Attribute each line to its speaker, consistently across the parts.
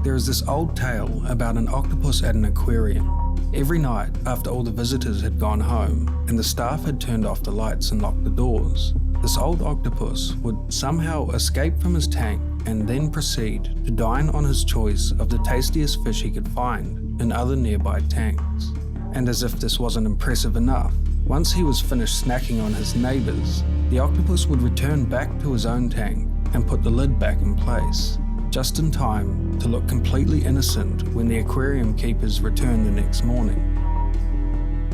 Speaker 1: There is this old tale about an octopus at an aquarium. Every night, after all the visitors had gone home and the staff had turned off the lights and locked the doors, this old octopus would somehow escape from his tank and then proceed to dine on his choice of the tastiest fish he could find in other nearby tanks. And as if this wasn't impressive enough, once he was finished snacking on his neighbours, the octopus would return back to his own tank and put the lid back in place, just in time to look completely innocent when the aquarium keepers returned the next morning.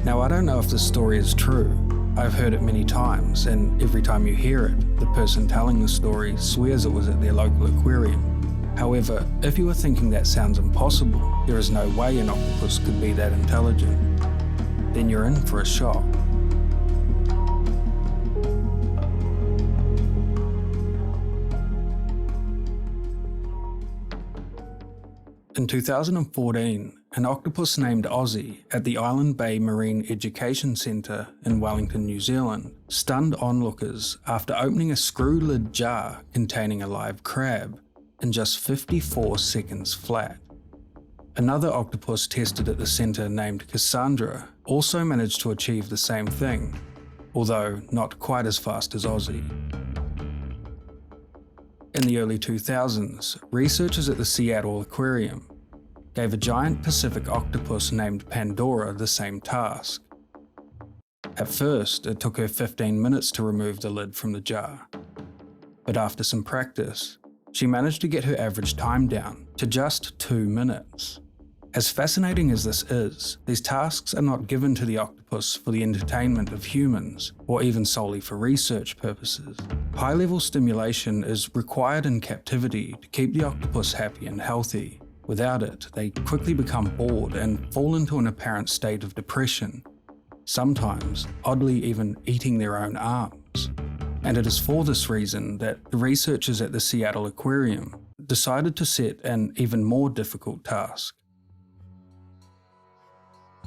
Speaker 1: Now, I don't know if this story is true. I've heard it many times, and every time you hear it, the person telling the story swears it was at their local aquarium. However, if you are thinking that sounds impossible, there is no way an octopus could be that intelligent, then you're in for a shock. In 2014, an octopus named Ozzy at the Island Bay Marine Education Centre in Wellington, New Zealand, stunned onlookers after opening a screw-lid jar containing a live crab in just 54 seconds flat. Another octopus tested at the centre named Cassandra also managed to achieve the same thing, although not quite as fast as Ozzy. In the early 2000s, researchers at the Seattle Aquarium gave a giant Pacific octopus named Pandora the same task. At first, it took her 15 minutes to remove the lid from the jar, but after some practice, she managed to get her average time down to just 2 minutes. As fascinating as this is, these tasks are not given to the octopus for the entertainment of humans, or even solely for research purposes. High-level stimulation is required in captivity to keep the octopus happy and healthy. Without it, they quickly become bored and fall into an apparent state of depression, sometimes oddly even eating their own arms. And it is for this reason that the researchers at the Seattle Aquarium decided to set an even more difficult task.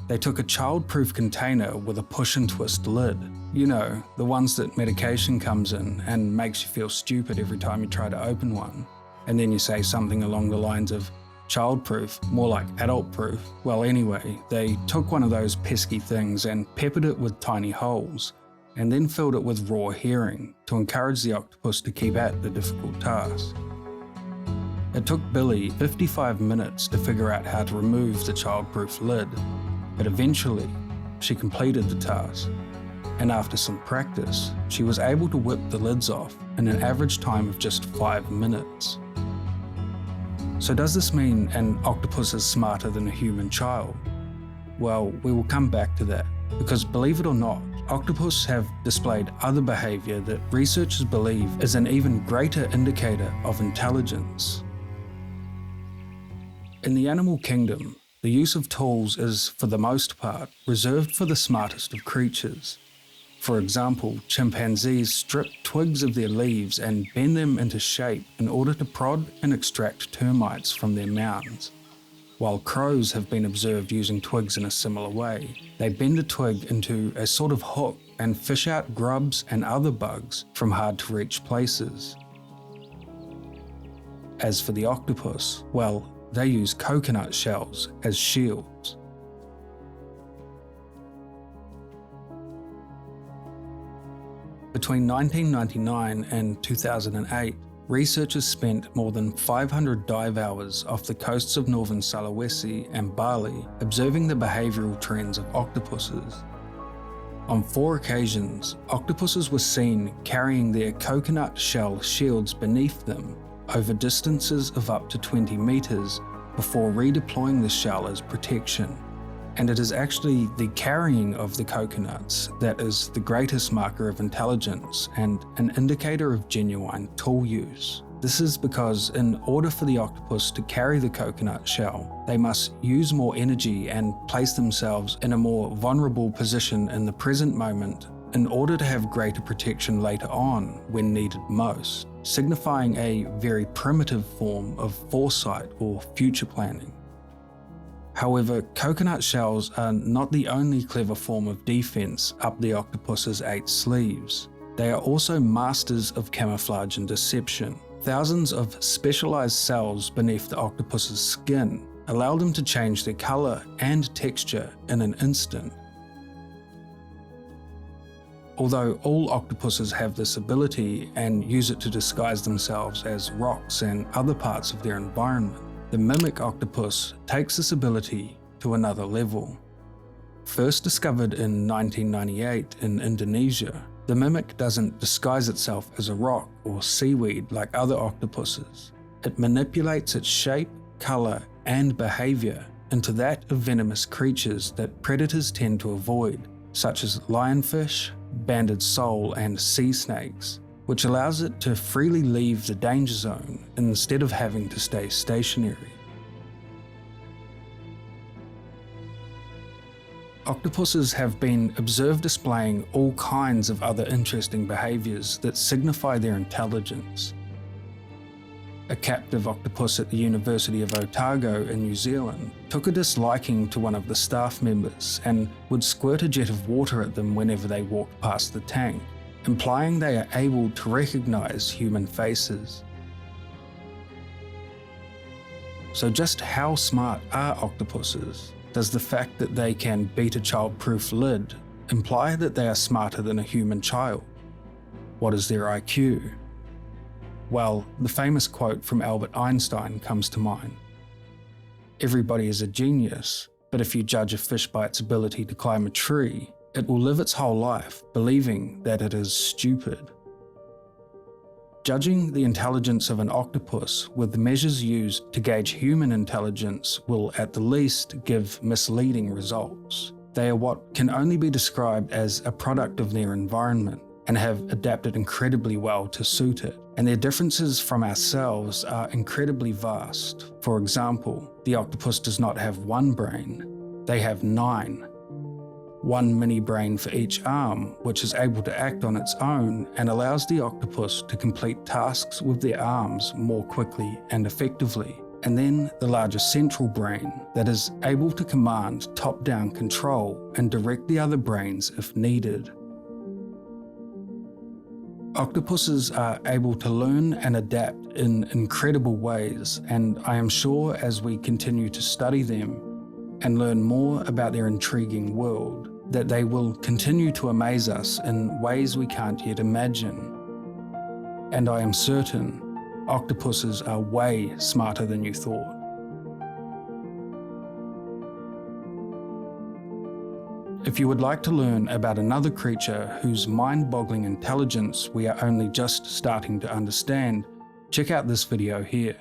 Speaker 1: They took a childproof container with a push and twist lid. You know, the ones that medication comes in and makes you feel stupid every time you try to open one. And then you say something along the lines of, childproof, more like adult-proof. Well, anyway, they took one of those pesky things and peppered it with tiny holes, and then filled it with raw herring to encourage the octopus to keep at the difficult task. It took Billy 55 minutes to figure out how to remove the childproof lid, but eventually she completed the task, and after some practice, she was able to whip the lids off in an average time of just 5 minutes. So does this mean an octopus is smarter than a human child? Well, we will come back to that, because believe it or not, octopus have displayed other behaviour that researchers believe is an even greater indicator of intelligence. In the animal kingdom, the use of tools is, for the most part, reserved for the smartest of creatures. For example, chimpanzees strip twigs of their leaves and bend them into shape in order to prod and extract termites from their mounds. While crows have been observed using twigs in a similar way, they bend a twig into a sort of hook and fish out grubs and other bugs from hard-to-reach places. As for the octopus, well, they use coconut shells as shields. Between 1999 and 2008, researchers spent more than 500 dive hours off the coasts of northern Sulawesi and Bali observing the behavioural trends of octopuses. On 4 occasions, octopuses were seen carrying their coconut shell shields beneath them over distances of up to 20 metres before redeploying the shell as protection. And it is actually the carrying of the coconuts that is the greatest marker of intelligence and an indicator of genuine tool use. This is because in order for the octopus to carry the coconut shell, they must use more energy and place themselves in a more vulnerable position in the present moment in order to have greater protection later on when needed most, signifying a very primitive form of foresight or future planning. However, coconut shells are not the only clever form of defense up the octopus's 8 sleeves. They are also masters of camouflage and deception. Thousands of specialized cells beneath the octopus's skin allow them to change their color and texture in an instant. Although all octopuses have this ability and use it to disguise themselves as rocks and other parts of their environment, the mimic octopus takes this ability to another level. First discovered in 1998 in Indonesia, the mimic doesn't disguise itself as a rock or seaweed like other octopuses. It manipulates its shape, color, and behavior into that of venomous creatures that predators tend to avoid, such as lionfish, banded sole, and sea snakes, which allows it to freely leave the danger zone instead of having to stay stationary. Octopuses have been observed displaying all kinds of other interesting behaviours that signify their intelligence. A captive octopus at the University of Otago in New Zealand took a disliking to one of the staff members and would squirt a jet of water at them whenever they walked past the tank, implying they are able to recognise human faces. So just how smart are octopuses? Does the fact that they can beat a childproof lid imply that they are smarter than a human child? What is their IQ? Well, the famous quote from Albert Einstein comes to mind. Everybody is a genius, but if you judge a fish by its ability to climb a tree, it will live its whole life believing that it is stupid. Judging the intelligence of an octopus with measures used to gauge human intelligence will at the least give misleading results. They are what can only be described as a product of their environment and have adapted incredibly well to suit it. And their differences from ourselves are incredibly vast. For example, the octopus does not have one brain, they have 9. One mini brain for each arm, which is able to act on its own and allows the octopus to complete tasks with their arms more quickly and effectively. And then the larger central brain that is able to command top-down control and direct the other brains if needed. Octopuses are able to learn and adapt in incredible ways, and I am sure as we continue to study them and learn more about their intriguing world, that they will continue to amaze us in ways we can't yet imagine. And I am certain octopuses are way smarter than you thought. If you would like to learn about another creature whose mind-boggling intelligence we are only just starting to understand, check out this video here.